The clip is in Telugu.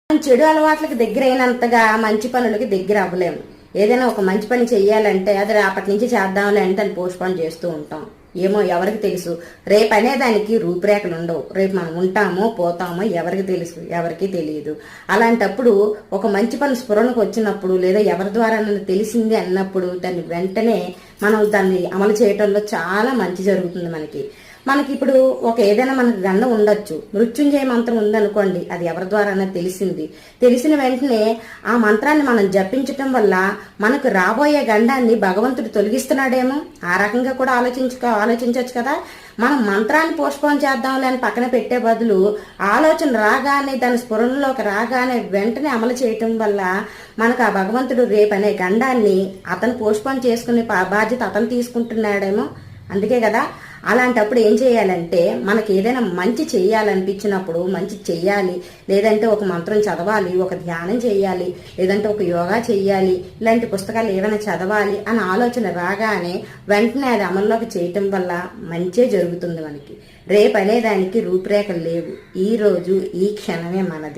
చెడు అలవాట్లకు దగ్గర అయినంతగా మంచి పనులకి దగ్గర అవ్వలేము. ఏదైనా ఒక మంచి పని చెయ్యాలంటే అది రేపటి నుంచి చేద్దాంలే అంటే దాన్ని పోస్ట్పోన్ చేస్తూ ఉంటాం. ఏమో ఎవరికి తెలుసు, రేపు అనేదానికి రూపురేఖలు ఉండవు. రేపు మనం ఉంటామో పోతామో ఎవరికి తెలుసు, ఎవరికి తెలియదు. అలాంటప్పుడు ఒక మంచి పని స్ఫురణకు వచ్చినప్పుడు లేదా ఎవరి ద్వారా తెలిసింది అన్నప్పుడు దాన్ని వెంటనే మనం దాన్ని అమలు చేయటంలో చాలా మంచి జరుగుతుంది. మనకి ఇప్పుడు ఏదైనా మనకు గండం ఉండొచ్చు, మృత్యుంజయ మంత్రం ఉందనుకోండి, అది ఎవరి ద్వారా తెలిసిన వెంటనే ఆ మంత్రాన్ని మనం జపించటం వల్ల మనకు రాబోయే గండాన్ని భగవంతుడు తొలగిస్తున్నాడేమో, ఆ రకంగా కూడా ఆలోచించవచ్చు కదా. మనం మంత్రాన్ని పోస్ట్పోన్ చేద్దాంలే అని పక్కన పెట్టే బదులు ఆలోచన రాగానే దాని స్ఫురణలోకి రాగానే వెంటనే అమలు చేయటం వల్ల మనకు ఆ భగవంతుడు రేపనే గండాన్ని అతను పోస్ట్పోన్ చేసుకునే బాధ్యత అతను తీసుకుంటున్నాడేమో. అందుకే కదా అలాంటప్పుడు ఏం చేయాలంటే మనకి ఏదైనా మంచి చెయ్యాలనిపించినప్పుడు మంచి చెయ్యాలి, లేదంటే ఒక మంత్రం చదవాలి, ఒక ధ్యానం చేయాలి, లేదంటే ఒక యోగా చెయ్యాలి, ఇలాంటి పుస్తకాలు ఏమైనా చదవాలి అని ఆలోచన రాగానే వెంటనే అది అమల్లోకి చేయటం వల్ల మంచే జరుగుతుంది. రేపు అనేదానికి రూపురేఖలు లేవు. ఈ రోజు ఈ క్షణమే మనది.